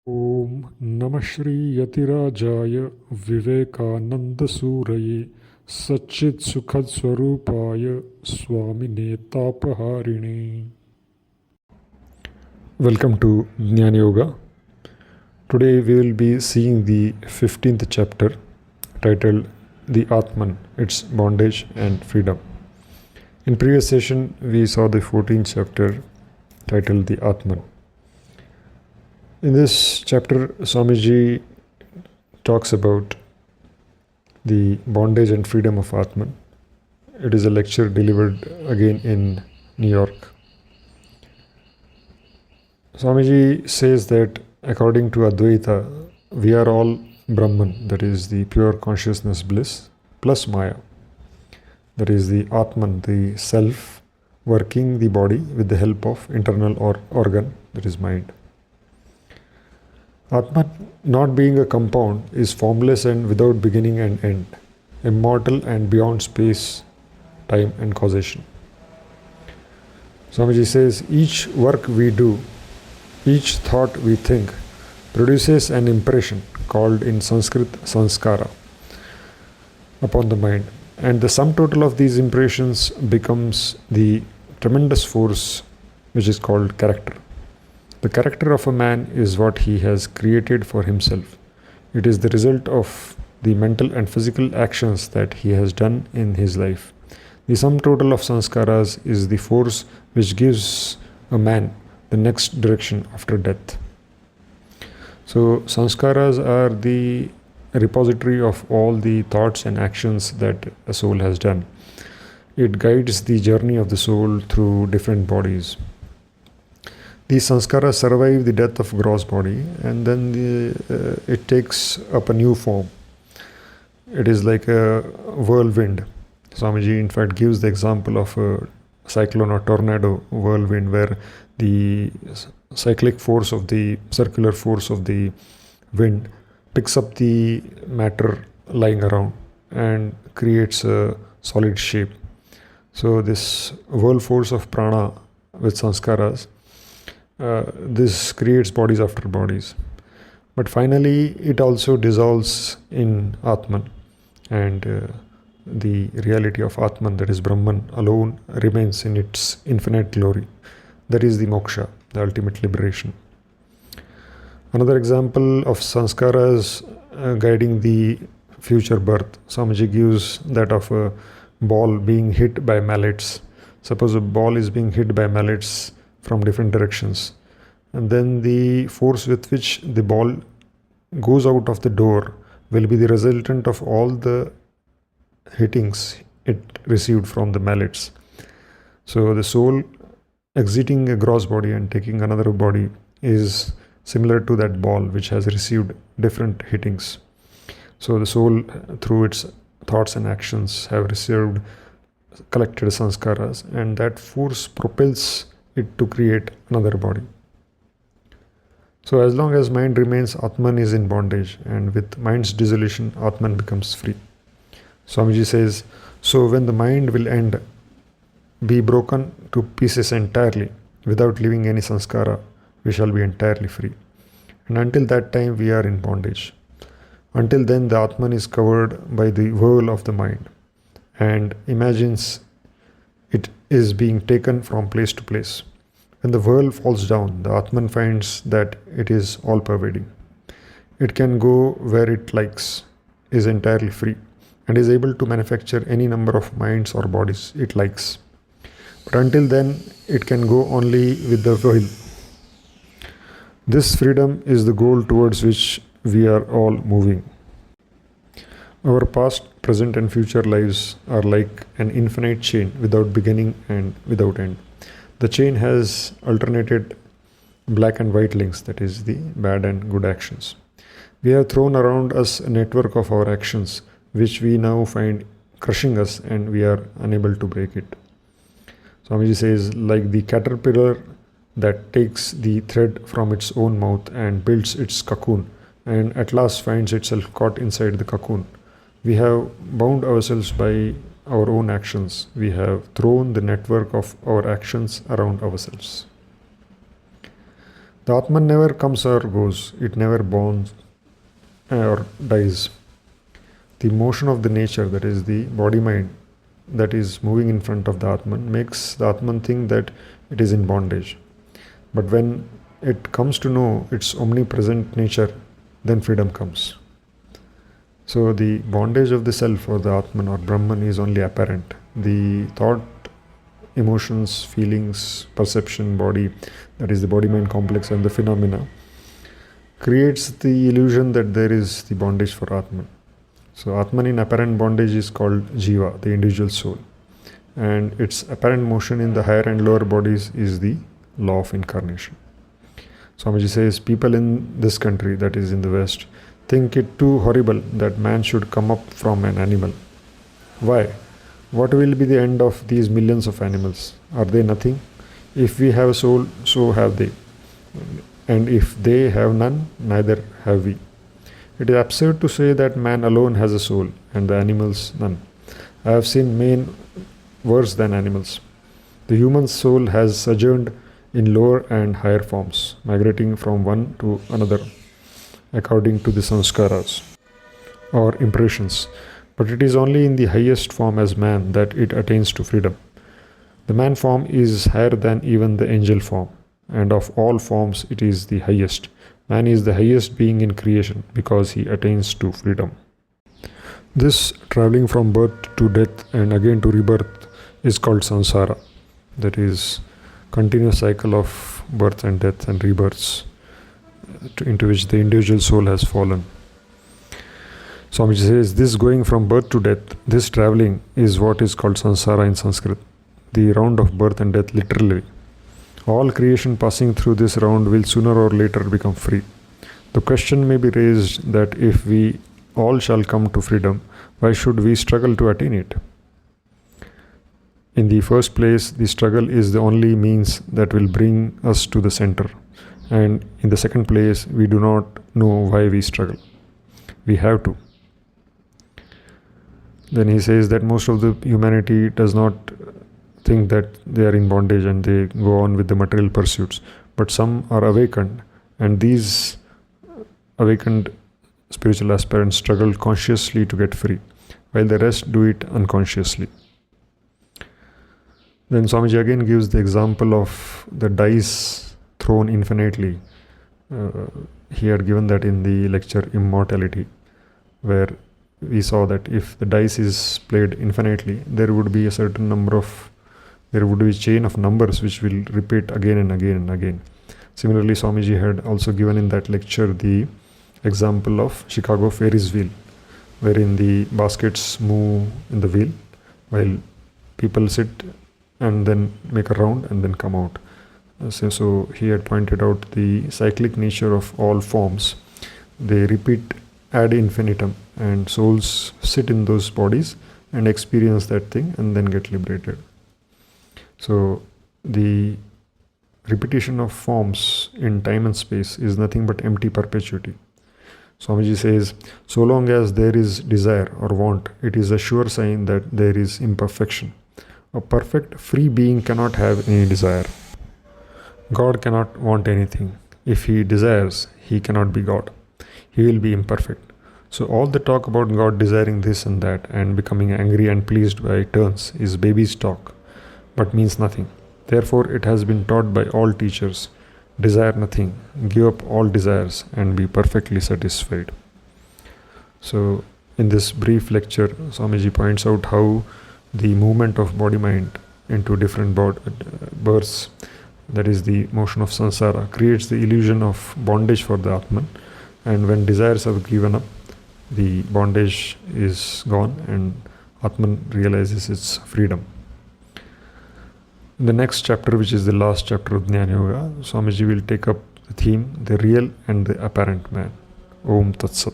ॐ नमः Shri यतिराजाय विवेकानन्दसूरये सच्चित्सुखस्वरूपाय स्वामिने तापहारिणे. Welcome to Jnana Yoga. Today we will be seeing the 15th chapter titled The Atman, its Bondage and Freedom. In previous session we saw the 14th chapter titled The Atman. In this chapter, Swamiji talks about the bondage and freedom of Atman. It is a lecture delivered again in New York. Swamiji says that according to Advaita, we are all Brahman, that is the pure consciousness bliss, plus Maya, that is the Atman, the self, working the body with the help of internal organ, that is mind. Atman, not being a compound, is formless and without beginning and end, immortal and beyond space, time and causation. Swamiji says, each work we do, each thought we think, produces an impression called in Sanskrit sanskara upon the mind, and the sum total of these impressions becomes the tremendous force which is called character. The character of a man is what he has created for himself. It is the result of the mental and physical actions that he has done in his life. The sum total of sanskaras is the force which gives a man the next direction after death. So sanskaras are the repository of all the thoughts and actions that a soul has done. It guides the journey of the soul through different bodies. These sanskaras survive the death of gross body, and then it takes up a new form. It is like a whirlwind. Swamiji in fact gives the example of a cyclone or tornado whirlwind, where the cyclic force of the circular force of the wind picks up the matter lying around and creates a solid shape. So this whirl force of prana with sanskaras, this creates bodies after bodies, but finally it also dissolves in Atman, and the reality of Atman, that is Brahman alone, remains in its infinite glory. That is the moksha, the ultimate liberation. Another example of sanskaras guiding the future birth, Swamiji gives that of a ball being hit by mallets. Suppose a ball is being hit by mallets from different directions, and then the force with which the ball goes out of the door will be the resultant of all the hittings it received from the mallets. So the soul exiting a gross body and taking another body is similar to that ball which has received different hittings. So the soul, through its thoughts and actions, have received collected sanskaras, and that force propels it to create another body. So as long as mind remains, Atman is in bondage, and with mind's dissolution, Atman becomes free. Swamiji says, so when the mind will end, be broken to pieces entirely, without leaving any sanskara, we shall be entirely free. And until that time, we are in bondage. Until then, the Atman is covered by the whirl of the mind, and imagines it is being taken from place to place. When the whirl falls down, the Atman finds that it is all-pervading. It can go where it likes, is entirely free, and is able to manufacture any number of minds or bodies it likes. But until then, it can go only with the whirl. This freedom is the goal towards which we are all moving. Our past, present and future lives are like an infinite chain without beginning and without end. The chain has alternated black and white links, that is the bad and good actions. We have thrown around us a network of our actions, which we now find crushing us, and we are unable to break it. Swamiji says, like the caterpillar that takes the thread from its own mouth and builds its cocoon, and at last finds itself caught inside the cocoon, we have bound ourselves by our own actions. We have thrown the network of our actions around ourselves. The Atman never comes or goes, it never born or dies. The motion of the nature, that is the body mind, that is moving in front of the Atman, makes the Atman think that it is in bondage. But when it comes to know its omnipresent nature, then freedom comes. So the bondage of the self or the Atman or Brahman is only apparent. The thought, emotions, feelings, perception, body, that is the body-mind complex and the phenomena, creates the illusion that there is the bondage for Atman. So Atman in apparent bondage is called Jiva, the individual soul. And its apparent motion in the higher and lower bodies is the law of incarnation. Swamiji says, people in this country, that is in the West, think it too horrible that man should come up from an animal. Why? What will be the end of these millions of animals? Are they nothing? If we have a soul, so have they. And if they have none, neither have we. It is absurd to say that man alone has a soul and the animals none. I have seen men worse than animals. The human soul has sojourned in lower and higher forms, migrating from one to another according to the sanskaras or impressions, but it is only in the highest form as man that it attains to freedom. The man form is higher than even the angel form, and of all forms it is the highest. Man is the highest being in creation because he attains to freedom. This traveling from birth to death and again to rebirth is called samsara, that is continuous cycle of birth and death and rebirths into which the individual soul has fallen. Swamiji says, this going from birth to death, this traveling is what is called samsara in Sanskrit, the round of birth and death literally. All creation passing through this round will sooner or later become free. The question may be raised that if we all shall come to freedom, why should we struggle to attain it? In the first place, the struggle is the only means that will bring us to the center. And in the second place, we do not know why we struggle. We have to. Then he says that most of the humanity does not think that they are in bondage and they go on with the material pursuits. But some are awakened, and these awakened spiritual aspirants struggle consciously to get free, while the rest do it unconsciously. Then Swamiji again gives the example of the dice thrown infinitely. He had given that in the lecture Immortality, where we saw that if the dice is played infinitely, there would be a chain of numbers which will repeat again and again and again. Similarly, Swamiji had also given in that lecture the example of Chicago Ferris wheel, wherein the baskets move in the wheel while people sit and then make a round and then come out. So he had pointed out the cyclic nature of all forms. They repeat ad infinitum, and souls sit in those bodies and experience that thing and then get liberated. So the repetition of forms in time and space is nothing but empty perpetuity. Swamiji says, so long as there is desire or want, it is a sure sign that there is imperfection. A perfect free being cannot have any desire. God cannot want anything. If he desires, he cannot be God. He will be imperfect. So all the talk about God desiring this and that and becoming angry and pleased by turns is baby's talk, but means nothing. Therefore, it has been taught by all teachers, desire nothing, give up all desires and be perfectly satisfied. So in this brief lecture, Swamiji points out how the movement of body-mind into different births, that is the motion of samsara, creates the illusion of bondage for the Atman, and when desires are given up, the bondage is gone and Atman realizes its freedom. In the next chapter, which is the last chapter of Jnana Yoga, Swamiji will take up the theme, the real and the apparent man. Om Tat Sat.